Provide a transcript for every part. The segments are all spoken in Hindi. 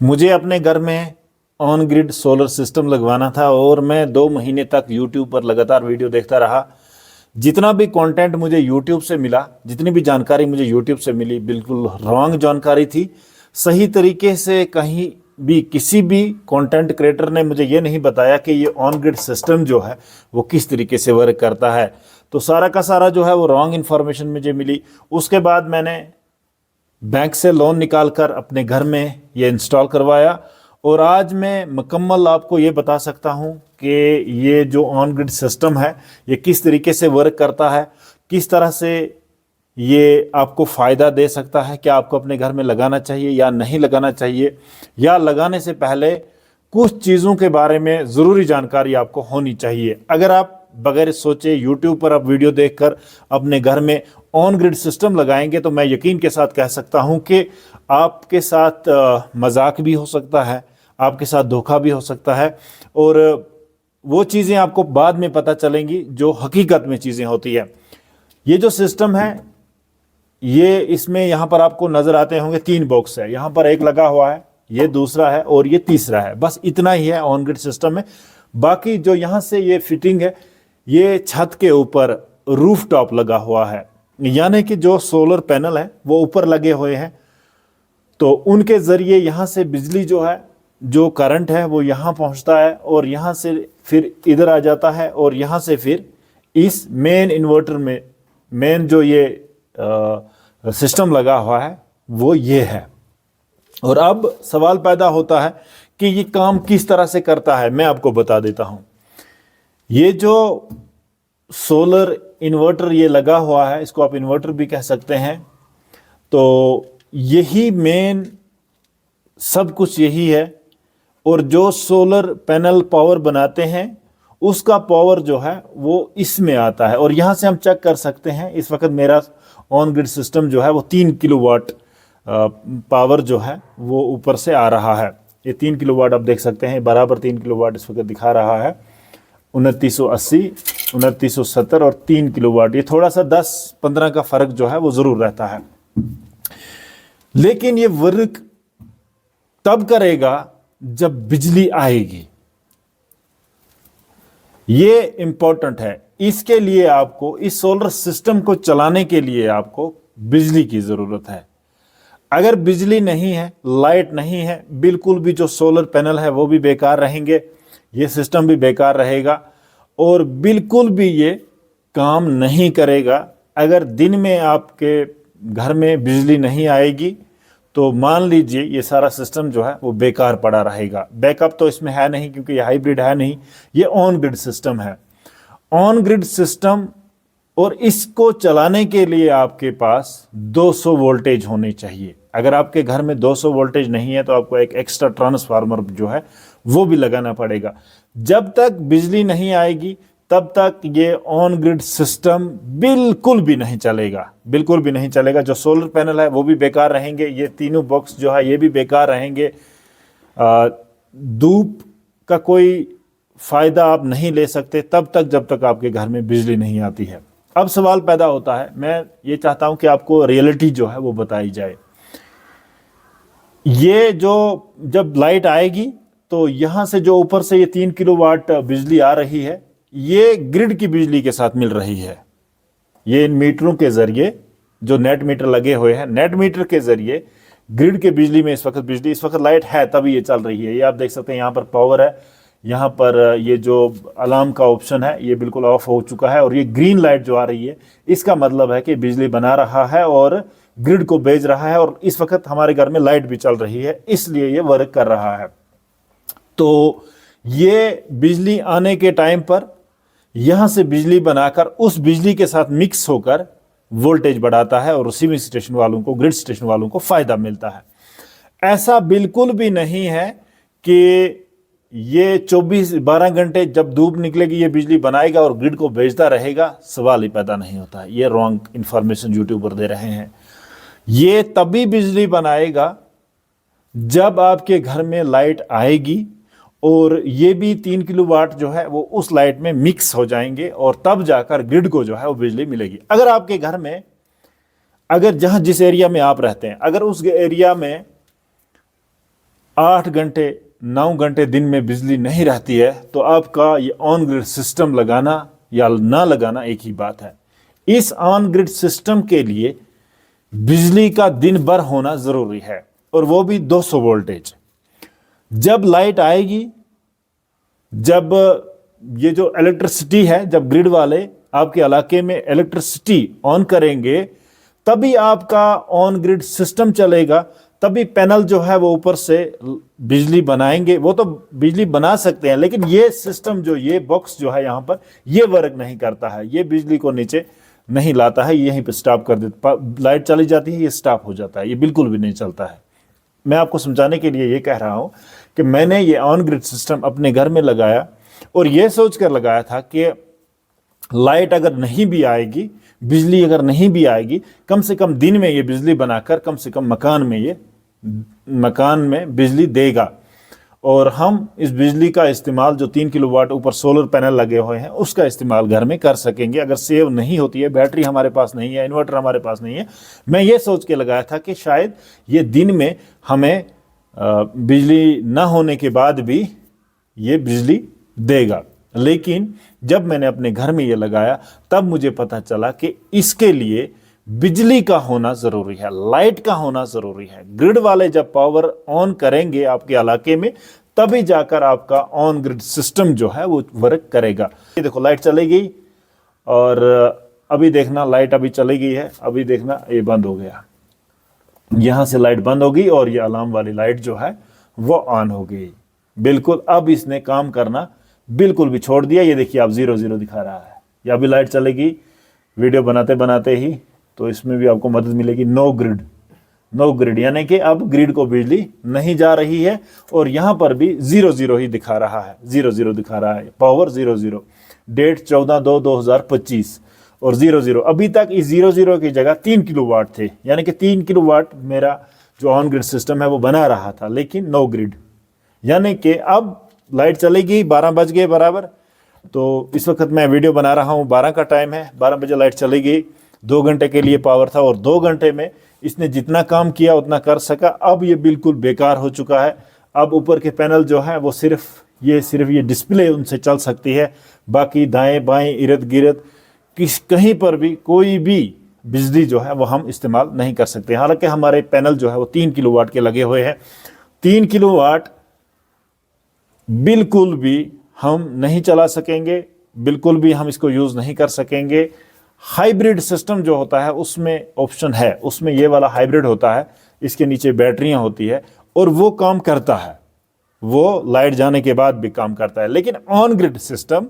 मुझे अपने घर में ऑन ग्रिड सोलर सिस्टम लगवाना था और मैं 2 महीने तक यूट्यूब पर लगातार वीडियो देखता रहा। जितना भी कंटेंट मुझे यूट्यूब से मिला, जितनी भी जानकारी मुझे यूट्यूब से मिली, बिल्कुल रॉन्ग जानकारी थी। सही तरीके से कहीं भी किसी भी कंटेंट क्रिएटर ने मुझे ये नहीं बताया कि ये ऑन ग्रिड सिस्टम जो है वो किस तरीके से वर्क करता है। तो सारा का सारा जो है वो रॉन्ग इन्फॉर्मेशन मुझे मिली। उसके बाद मैंने बैंक से लोन निकालकर अपने घर में ये इंस्टॉल करवाया और आज मैं मुकम्मल आपको ये बता सकता हूँ कि ये जो ऑन ग्रिड सिस्टम है ये किस तरीके से वर्क करता है, किस तरह से ये आपको फ़ायदा दे सकता है, क्या आपको अपने घर में लगाना चाहिए या नहीं लगाना चाहिए, या लगाने से पहले कुछ चीज़ों के बारे में ज़रूरी जानकारी आपको होनी चाहिए। अगर आप बगैर सोचे यूट्यूब पर आप वीडियो देखकर अपने घर में ऑन ग्रिड सिस्टम लगाएंगे तो मैं यकीन के साथ कह सकता हूं कि आपके साथ मजाक भी हो सकता है, आपके साथ धोखा भी हो सकता है और वो चीज़ें आपको बाद में पता चलेंगी जो हकीकत में चीज़ें होती है। ये जो सिस्टम है ये इसमें यहाँ पर आपको नज़र आते होंगे 3 बॉक्स है, यहाँ पर एक लगा हुआ है, ये दूसरा है और ये तीसरा है। बस इतना ही है ऑन ग्रिड सिस्टम में। बाकी जो यहाँ से ये फिटिंग है ये छत के ऊपर रूफ टॉप लगा हुआ है, यानी कि जो सोलर पैनल है वो ऊपर लगे हुए हैं तो उनके ज़रिए यहाँ से बिजली जो है, जो करंट है वो यहाँ पहुँचता है और यहाँ से फिर इधर आ जाता है और यहाँ से फिर इस मेन इन्वर्टर में मेन जो ये सिस्टम लगा हुआ है वो ये है। और अब सवाल पैदा होता है कि ये काम किस तरह से करता है। मैं आपको बता देता हूँ। ये जो सोलर इन्वर्टर ये लगा हुआ है, इसको आप इन्वर्टर भी कह सकते हैं, तो यही मेन सब कुछ यही है। और जो सोलर पैनल पावर बनाते हैं उसका पावर जो है वो इसमें आता है और यहाँ से हम चेक कर सकते हैं। इस वक्त मेरा ऑन ग्रिड सिस्टम जो है वो 3 किलोवाट पावर जो है वो ऊपर से आ रहा है। ये 3 किलोवाट आप देख सकते हैं, बराबर 3 किलोवाट इस वक्त दिखा रहा है। 2980, 2970 और 3 किलोवाट, ये थोड़ा सा 10-15 का फर्क जो है वो जरूर रहता है। लेकिन ये वर्क तब करेगा जब बिजली आएगी। ये इंपॉर्टेंट है। इसके लिए आपको, इस सोलर सिस्टम को चलाने के लिए आपको बिजली की जरूरत है। अगर बिजली नहीं है, लाइट नहीं है, बिल्कुल भी जो सोलर पैनल है वो भी बेकार रहेंगे, ये सिस्टम भी बेकार रहेगा और बिल्कुल भी ये काम नहीं करेगा। अगर दिन में आपके घर में बिजली नहीं आएगी तो मान लीजिए ये सारा सिस्टम जो है वो बेकार पड़ा रहेगा। बैकअप तो इसमें है नहीं क्योंकि ये हाइब्रिड है नहीं, ये ऑन ग्रिड सिस्टम है। ऑन ग्रिड सिस्टम, और इसको चलाने के लिए आपके पास 200 वोल्टेज होनी चाहिए। अगर आपके घर में 200 वोल्टेज नहीं है तो आपको एक एक्स्ट्रा ट्रांसफार्मर जो है वो भी लगाना पड़ेगा। जब तक बिजली नहीं आएगी तब तक ये ऑन ग्रिड सिस्टम बिल्कुल भी नहीं चलेगा, बिल्कुल भी नहीं चलेगा। जो सोलर पैनल है वो भी बेकार रहेंगे, ये तीनों बॉक्स जो है ये भी बेकार रहेंगे। धूप का कोई फ़ायदा आप नहीं ले सकते तब तक जब तक आपके घर में बिजली नहीं आती है। अब सवाल पैदा होता है, मैं ये चाहता हूं कि आपको रियलिटी जो है वो बताई जाए। ये जो जब लाइट आएगी तो यहां से जो ऊपर से ये 3 किलोवाट बिजली आ रही है ये ग्रिड की बिजली के साथ मिल रही है। ये इन मीटरों के जरिए, जो नेट मीटर लगे हुए हैं, नेट मीटर के जरिए ग्रिड के बिजली में इस वक्त बिजली, इस वक्त लाइट है तभी ये चल रही है। ये आप देख सकते हैं, यहाँ पर पावर है, यहाँ पर ये जो अलार्म का ऑप्शन है ये बिल्कुल ऑफ हो चुका है और ये ग्रीन लाइट जो आ रही है इसका मतलब है कि बिजली बना रहा है और ग्रिड को भेज रहा है और इस वक्त हमारे घर में लाइट भी चल रही है, इसलिए ये वर्क कर रहा है। तो ये बिजली आने के टाइम पर यहां से बिजली बनाकर उस बिजली के साथ मिक्स होकर वोल्टेज बढ़ाता है और रिसीविंग स्टेशन वालों को, ग्रिड स्टेशन वालों को फायदा मिलता है। ऐसा बिल्कुल भी नहीं है कि ये 12 घंटे जब धूप निकलेगी ये बिजली बनाएगा और ग्रिड को भेजता रहेगा, सवाल ही पैदा नहीं होता है। ये रॉन्ग इंफॉर्मेशन यूट्यूबर दे रहे हैं। ये तभी बिजली बनाएगा जब आपके घर में लाइट आएगी और ये भी 3 किलोवाट जो है वो उस लाइट में मिक्स हो जाएंगे और तब जाकर ग्रिड को जो है वो बिजली मिलेगी। अगर आपके घर में, अगर जिस एरिया में आप रहते हैं, अगर उस एरिया में 8 घंटे 9 घंटे दिन में बिजली नहीं रहती है तो आपका ये ऑन ग्रिड सिस्टम लगाना या ना लगाना एक ही बात है। इस ऑन ग्रिड सिस्टम के लिए बिजली का दिन भर होना जरूरी है और वो भी 200 वोल्टेज। जब लाइट आएगी, जब ये जो इलेक्ट्रिसिटी है, जब ग्रिड वाले आपके इलाके में इलेक्ट्रिसिटी ऑन करेंगे तभी आपका ऑन ग्रिड सिस्टम चलेगा, तभी पैनल जो है वो ऊपर से बिजली बनाएंगे। वो तो बिजली बना सकते हैं लेकिन ये सिस्टम जो ये बॉक्स जो है यहाँ पर ये वर्क नहीं करता है, ये बिजली को नीचे नहीं लाता है, यहीं पे स्टॉप कर देता। लाइट चली जाती है, ये स्टॉप हो जाता है, ये बिल्कुल भी नहीं चलता है। मैं आपको समझाने के लिए ये कह रहा हूँ कि मैंने ये ऑन ग्रिड सिस्टम अपने घर में लगाया और ये सोच कर लगाया था कि लाइट अगर नहीं भी आएगी, बिजली अगर नहीं भी आएगी, कम से कम दिन में ये बिजली बनाकर कम से कम मकान में बिजली देगा और हम इस बिजली का इस्तेमाल जो 3 किलोवाट ऊपर सोलर पैनल लगे हुए हैं उसका इस्तेमाल घर में कर सकेंगे। अगर सेव नहीं होती है, बैटरी हमारे पास नहीं है, इन्वर्टर हमारे पास नहीं है, मैं ये सोच के लगाया था कि शायद ये दिन में हमें बिजली ना होने के बाद भी ये बिजली देगा। लेकिन जब मैंने अपने घर में ये लगाया तब मुझे पता चला कि इसके लिए बिजली का होना जरूरी है, लाइट का होना जरूरी है। ग्रिड वाले जब पावर ऑन करेंगे आपके इलाके में तभी जाकर आपका ऑन ग्रिड सिस्टम जो है वो वर्क करेगा। ये देखो लाइट चली गई और अभी देखना लाइट अभी चली गई है, अभी देखना ये बंद हो गया, यहां से लाइट बंद हो गई और ये अलार्म वाली लाइट जो है वो ऑन हो गई। बिल्कुल अब इसने काम करना बिल्कुल भी छोड़ दिया। ये देखिए आप 0 0 दिखा रहा है, या अभी लाइट चलेगी वीडियो बनाते बनाते ही, तो इसमें भी आपको मदद मिलेगी। नो ग्रिड यानी कि अब ग्रिड को बिजली नहीं जा रही है और यहां पर भी 0 0 ही दिखा रहा है, 0 0 दिखा रहा है, पावर 0 0, डेट 14/2/2025 और 0 0। अभी तक इस 0 0 की जगह 3 किलोवाट थे, यानी कि 3 किलोवाट मेरा जो ऑन ग्रिड सिस्टम है वो बना रहा था, लेकिन नो ग्रिड। यानी कि अब लाइट चलेगी, 12 बज गए बराबर। तो इस वक्त मैं वीडियो बना रहा हूँ, 12 का टाइम है, 12 बजे लाइट चली गई। 2 घंटे के लिए पावर था और 2 घंटे में इसने जितना काम किया उतना कर सका। अब ये बिल्कुल बेकार हो चुका है। अब ऊपर के पैनल जो है वो सिर्फ ये डिस्प्ले उनसे चल सकती है, बाकी दाएं बाएं इर्द गिर्द कहीं पर भी कोई भी बिजली जो है वो हम इस्तेमाल नहीं कर सकते। हालांकि हमारे पैनल जो है वो 3 किलोवाट के लगे हुए हैं। 3 किलोवाट बिल्कुल भी हम नहीं चला सकेंगे, बिल्कुल भी हम इसको यूज नहीं कर सकेंगे। हाइब्रिड सिस्टम जो होता है उसमें ऑप्शन है, उसमें ये वाला हाइब्रिड होता है, इसके नीचे बैटरियां होती है और वो काम करता है, वो लाइट जाने के बाद भी काम करता है। लेकिन ऑन ग्रिड सिस्टम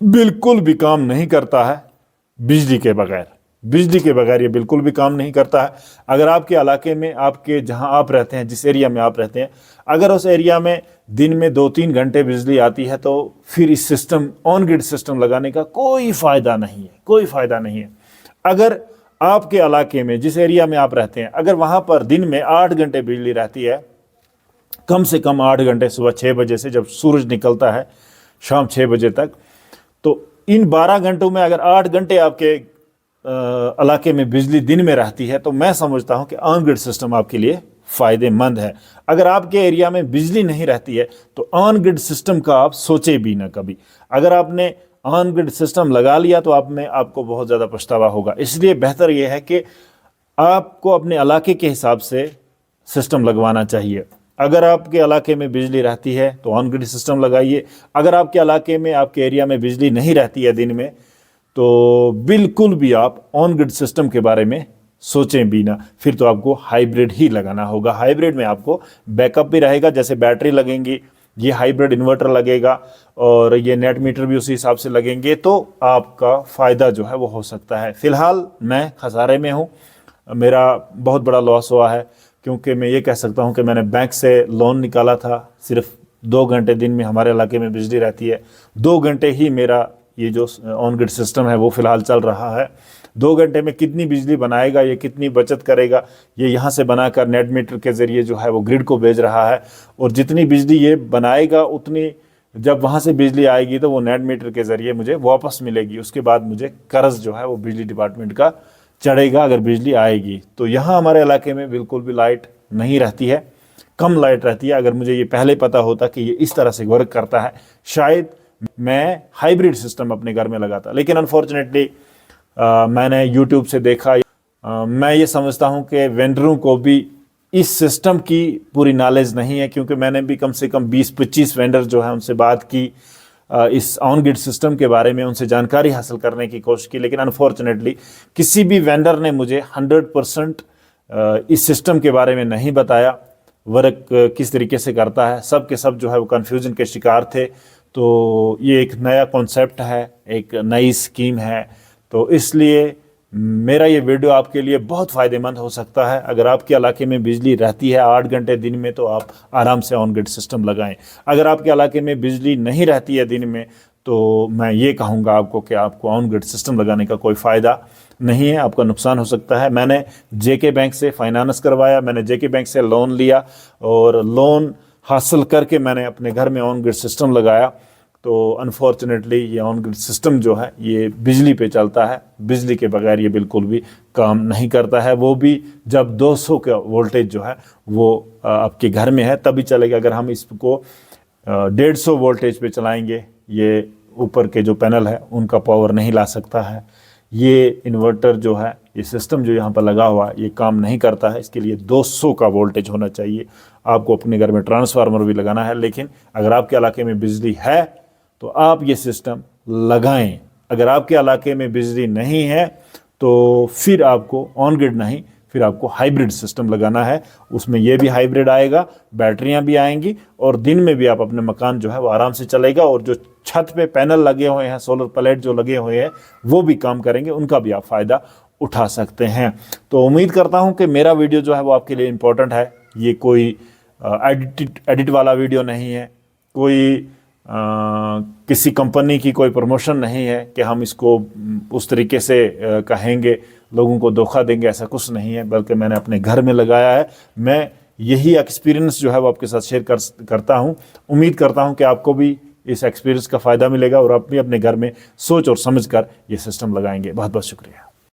बिल्कुल भी काम नहीं करता है बिजली के बगैर ये बिल्कुल भी काम नहीं करता है। अगर आपके इलाके में, आपके जहां आप रहते हैं, जिस एरिया में आप रहते हैं, अगर उस एरिया में दिन में 2-3 घंटे बिजली आती है तो फिर इस सिस्टम ऑन ग्रिड सिस्टम लगाने का कोई फायदा नहीं है। अगर आपके इलाके में, जिस एरिया में आप रहते हैं, अगर वहां पर दिन में 8 घंटे बिजली रहती है, कम से कम 8 घंटे, सुबह 6 बजे से जब सूरज निकलता है शाम 6 बजे तक, तो इन 12 घंटों में अगर 8 घंटे आपके इलाके में बिजली दिन में रहती है तो मैं समझता हूं कि ऑन ग्रिड सिस्टम आपके लिए फायदेमंद है। अगर आपके एरिया में बिजली नहीं रहती है तो ऑन ग्रिड सिस्टम का आप सोचे भी ना कभी। अगर आपने ऑन ग्रिड सिस्टम लगा लिया तो आपको बहुत ज़्यादा पछतावा होगा। इसलिए बेहतर यह है कि आपको अपने इलाके के हिसाब से सिस्टम लगवाना चाहिए। अगर आपके इलाके में बिजली रहती है तो ऑन ग्रिड सिस्टम लगाइए। अगर आपके इलाके में, आपके एरिया में बिजली नहीं रहती है दिन में, तो बिल्कुल भी आप ऑन ग्रिड सिस्टम के बारे में सोचें भी ना। फिर तो आपको हाइब्रिड ही लगाना होगा। हाइब्रिड में आपको बैकअप भी रहेगा, जैसे बैटरी लगेंगी, ये हाइब्रिड इन्वर्टर लगेगा और ये नेट मीटर भी उसी हिसाब से लगेंगे, तो आपका फ़ायदा जो है वो हो सकता है। फ़िलहाल मैं खसारे में हूँ, मेरा बहुत बड़ा लॉस हुआ है, क्योंकि मैं ये कह सकता हूँ कि मैंने बैंक से लोन निकाला था। सिर्फ 2 घंटे दिन में हमारे इलाके में बिजली रहती है, 2 घंटे ही मेरा ये जो ऑन ग्रिड सिस्टम है वो फ़िलहाल चल रहा है। 2 घंटे में कितनी बिजली बनाएगा, ये कितनी बचत करेगा, ये यहाँ से बनाकर नेट मीटर के ज़रिए जो है वो ग्रिड को भेज रहा है, और जितनी बिजली ये बनाएगा उतनी जब वहाँ से बिजली आएगी तो वो नेट मीटर के ज़रिए मुझे वापस मिलेगी। उसके बाद मुझे कर्ज जो है वो बिजली डिपार्टमेंट का चढ़ेगा अगर बिजली आएगी। तो यहाँ हमारे इलाके में बिल्कुल भी लाइट नहीं रहती है, कम लाइट रहती है। अगर मुझे ये पहले पता होता कि ये इस तरह से वर्क करता है, शायद मैं हाइब्रिड सिस्टम अपने घर में लगाता। लेकिन अनफॉर्चुनेटली मैंने यूट्यूब से देखा। मैं ये समझता हूँ कि वेंडरों को भी इस सिस्टम की पूरी नॉलेज नहीं है, क्योंकि मैंने भी कम से कम 20-25 वेंडर जो है उनसे बात की, इस ऑन ग्रिड सिस्टम के बारे में उनसे जानकारी हासिल करने की कोशिश की। लेकिन अनफॉर्चुनेटली किसी भी वेंडर ने मुझे 100% इस सिस्टम के बारे में नहीं बताया, वर्क किस तरीके से करता है। सब के सब जो है वो कन्फ्यूजन के शिकार थे। तो ये एक नया कॉन्सेप्ट है, एक नई स्कीम है, तो इसलिए मेरा ये वीडियो आपके लिए बहुत फ़ायदेमंद हो सकता है। अगर आपके इलाके में बिजली रहती है 8 घंटे दिन में, तो आप आराम से ऑन ग्रिड सिस्टम लगाएं। अगर आपके इलाके में बिजली नहीं रहती है दिन में, तो मैं ये कहूँगा आपको कि आपको ऑन ग्रिड सिस्टम लगाने का कोई फ़ायदा नहीं है, आपका नुकसान हो सकता है। मैंने जेके बैंक से फाइनेंस करवाया, मैंने जेके बैंक से लोन लिया और लोन हासिल करके मैंने अपने घर में ऑन ग्रिड सिस्टम लगाया। तो अनफॉर्चुनेटली ये ऑन ग्रिड सिस्टम जो है ये बिजली पे चलता है, बिजली के बगैर ये बिल्कुल भी काम नहीं करता है। वो भी जब 200 का वोल्टेज जो है वो आपके घर में है तभी चलेगा। अगर हम इसको 150 वोल्टेज पे चलाएंगे, ये ऊपर के जो पैनल है उनका पावर नहीं ला सकता है। ये इन्वर्टर जो है, ये सिस्टम जो यहाँ पर लगा हुआ है, ये काम नहीं करता है। इसके लिए 200 का वोल्टेज होना चाहिए। आपको अपने घर में ट्रांसफार्मर भी लगाना है, लेकिन अगर आपके इलाके में बिजली है तो आप ये सिस्टम लगाएं। अगर आपके इलाके में बिजली नहीं है तो फिर आपको ऑन ग्रिड नहीं, फिर आपको हाइब्रिड सिस्टम लगाना है। उसमें ये भी हाइब्रिड आएगा, बैटरियां भी आएंगी और दिन में भी आप अपने मकान जो है वो आराम से चलेगा। और जो छत पे पैनल लगे हुए हैं, सोलर प्लेट जो लगे हुए हैं, वो भी काम करेंगे, उनका भी आप फ़ायदा उठा सकते हैं। तो उम्मीद करता हूं कि मेरा वीडियो जो है वो आपके लिए इम्पोर्टेंट है। ये कोई एडिट वाला वीडियो नहीं है, कोई किसी कंपनी की कोई प्रमोशन नहीं है कि हम इसको उस तरीके से कहेंगे, लोगों को धोखा देंगे, ऐसा कुछ नहीं है। बल्कि मैंने अपने घर में लगाया है। मैं यही एक्सपीरियंस जो है वो आपके साथ शेयर करता हूं। उम्मीद करता हूं कि आपको भी इस एक्सपीरियंस का फ़ायदा मिलेगा और आप भी अपने घर में सोच और समझ कर ये सिस्टम लगाएंगे। बहुत बहुत शुक्रिया।